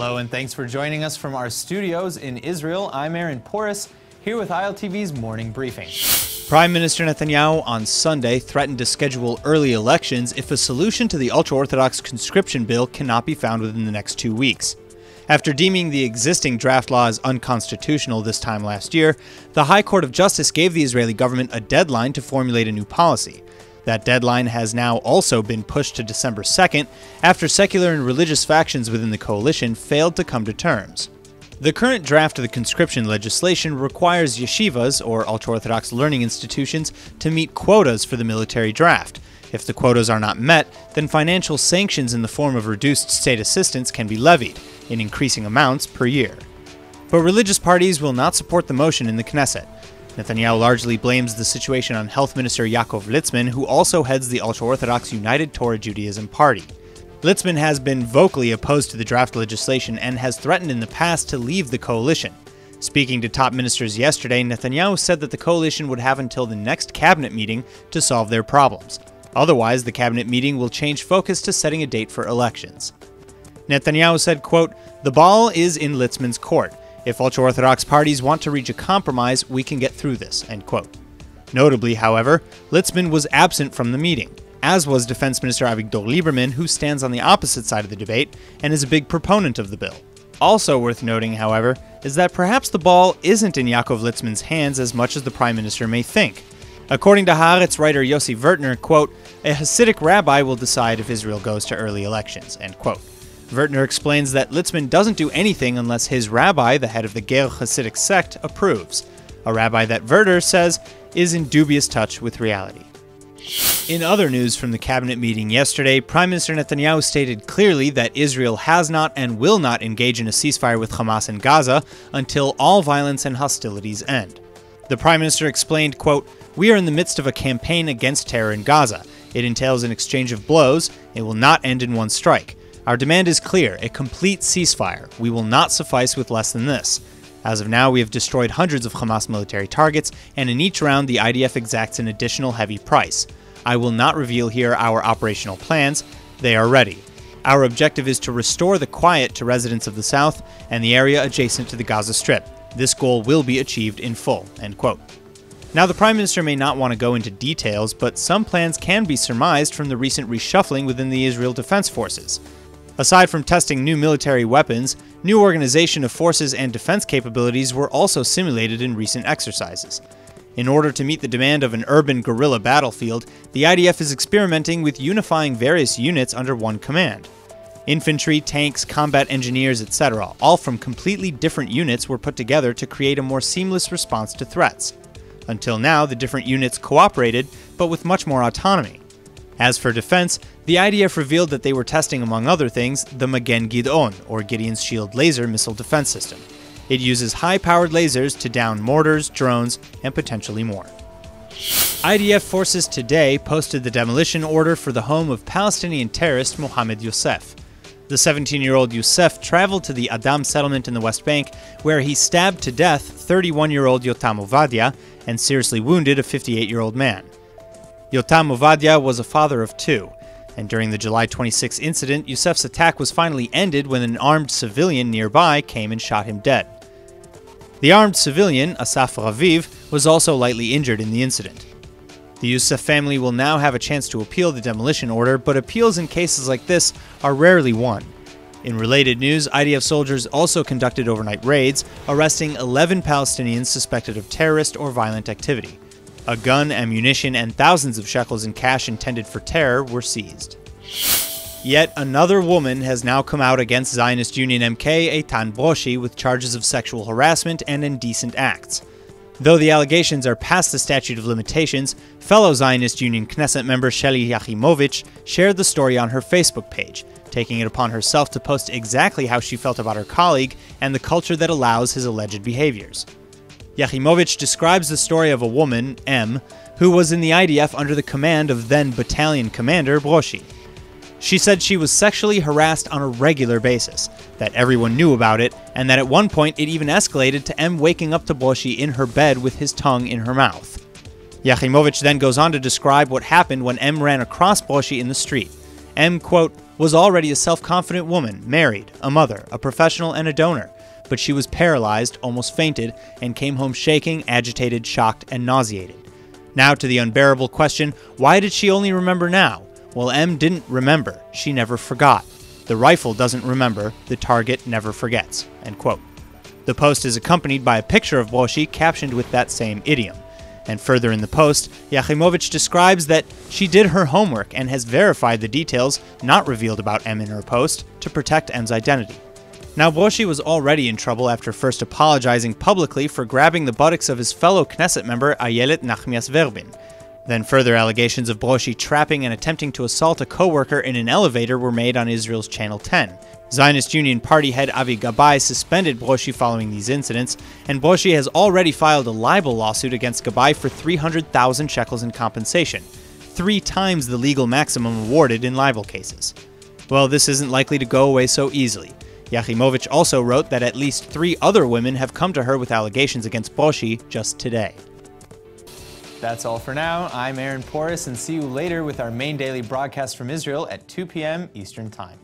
Hello and thanks for joining us from our studios in Israel. I'm Aaron Porras, here with ILTV's Morning Briefing. Prime Minister Netanyahu on Sunday threatened to schedule early elections if a solution to the ultra-Orthodox conscription bill cannot be found within the next 2 weeks. After deeming the existing draft law as unconstitutional this time last year, the High Court of Justice gave the Israeli government a deadline to formulate a new policy. That deadline has now also been pushed to December 2nd after secular and religious factions within the coalition failed to come to terms. The current draft of the conscription legislation requires yeshivas, or ultra-Orthodox learning institutions, to meet quotas for the military draft. If the quotas are not met, then financial sanctions in the form of reduced state assistance can be levied, in increasing amounts per year. But religious parties will not support the motion in the Knesset. Netanyahu largely blames the situation on Health Minister Yaakov Litzman, who also heads the ultra-Orthodox United Torah Judaism Party. Litzman has been vocally opposed to the draft legislation and has threatened in the past to leave the coalition. Speaking to top ministers yesterday, Netanyahu said that the coalition would have until the next cabinet meeting to solve their problems. Otherwise, the cabinet meeting will change focus to setting a date for elections. Netanyahu said, quote, "The ball is in Litzman's court. If ultra-Orthodox parties want to reach a compromise, we can get through this," end quote. Notably, however, Litzman was absent from the meeting, as was Defense Minister Avigdor Lieberman, who stands on the opposite side of the debate and is a big proponent of the bill. Also worth noting, however, is that perhaps the ball isn't in Yaakov Litzman's hands as much as the Prime Minister may think. According to Haaretz writer Yossi Vertner, quote, "A Hasidic rabbi will decide if Israel goes to early elections," end quote. Vertner explains that Litzman doesn't do anything unless his rabbi, the head of the Ger Hasidic sect, approves, a rabbi that Vertner says is in dubious touch with reality. In other news from the cabinet meeting yesterday, Prime Minister Netanyahu stated clearly that Israel has not and will not engage in a ceasefire with Hamas in Gaza until all violence and hostilities end. The Prime Minister explained, quote, "We are in the midst of a campaign against terror in Gaza. It entails an exchange of blows. It will not end in one strike. Our demand is clear, a complete ceasefire. We will not suffice with less than this. As of now, we have destroyed hundreds of Hamas military targets, and in each round the IDF exacts an additional heavy price. I will not reveal here our operational plans. They are ready. Our objective is to restore the quiet to residents of the south and the area adjacent to the Gaza Strip. This goal will be achieved in full," end quote. Now, the Prime Minister may not want to go into details, but some plans can be surmised from the recent reshuffling within the Israel Defense Forces. Aside from testing new military weapons, new organization of forces and defense capabilities were also simulated in recent exercises. In order to meet the demand of an urban guerrilla battlefield, the IDF is experimenting with unifying various units under one command. Infantry, tanks, combat engineers, etc., all from completely different units were put together to create a more seamless response to threats. Until now, the different units cooperated, but with much more autonomy. As for defense, the IDF revealed that they were testing, among other things, the Magen Gidon, or Gideon's Shield laser missile defense system. It uses high-powered lasers to down mortars, drones, and potentially more. IDF forces today posted the demolition order for the home of Palestinian terrorist Mohammed Youssef. The 17-year-old Youssef traveled to the Adam settlement in the West Bank, where he stabbed to death 31-year-old Yotam Ovadia and seriously wounded a 58-year-old man. Yotam Ovadia was a father of two, and during the July 26 incident, Youssef's attack was finally ended when an armed civilian nearby came and shot him dead. The armed civilian, Asaf Raviv, was also lightly injured in the incident. The Youssef family will now have a chance to appeal the demolition order, but appeals in cases like this are rarely won. In related news, IDF soldiers also conducted overnight raids, arresting 11 Palestinians suspected of terrorist or violent activity. A gun, ammunition, and thousands of shekels in cash intended for terror were seized. Yet another woman has now come out against Zionist Union MK Eitan Broshi with charges of sexual harassment and indecent acts. Though the allegations are past the statute of limitations, fellow Zionist Union Knesset member Sheli Yachimovich shared the story on her Facebook page, taking it upon herself to post exactly how she felt about her colleague and the culture that allows his alleged behaviors. Yachimovich describes the story of a woman, M, who was in the IDF under the command of then battalion commander Broshi. She said she was sexually harassed on a regular basis, that everyone knew about it, and that at one point it even escalated to M waking up to Broshi in her bed with his tongue in her mouth. Yachimovich then goes on to describe what happened when M ran across Broshi in the street. M, quote, was already a self-confident woman, married, a mother, a professional, and a donor, but she was paralyzed, almost fainted, and came home shaking, agitated, shocked, and nauseated. Now to the unbearable question, why did she only remember now? Well, M didn't remember. She never forgot. The rifle doesn't remember. The target never forgets." End quote. The post is accompanied by a picture of Broshi captioned with that same idiom. And further in the post, Yachimovich describes that she did her homework and has verified the details not revealed about M in her post to protect M's identity. Now, Broshi was already in trouble after first apologizing publicly for grabbing the buttocks of his fellow Knesset member Ayelet Nachmias Verbin. Then further allegations of Broshi trapping and attempting to assault a co-worker in an elevator were made on Israel's Channel 10. Zionist Union Party head Avi Gabay suspended Broshi following these incidents, and Broshi has already filed a libel lawsuit against Gabay for 300,000 shekels in compensation, 3 times the legal maximum awarded in libel cases. Well, this isn't likely to go away so easily. Yachimovich also wrote that at least 3 other women have come to her with allegations against Broshi just today. That's all for now. I'm Aaron Porras, and see you later with our main daily broadcast from Israel at 2 p.m. Eastern Time.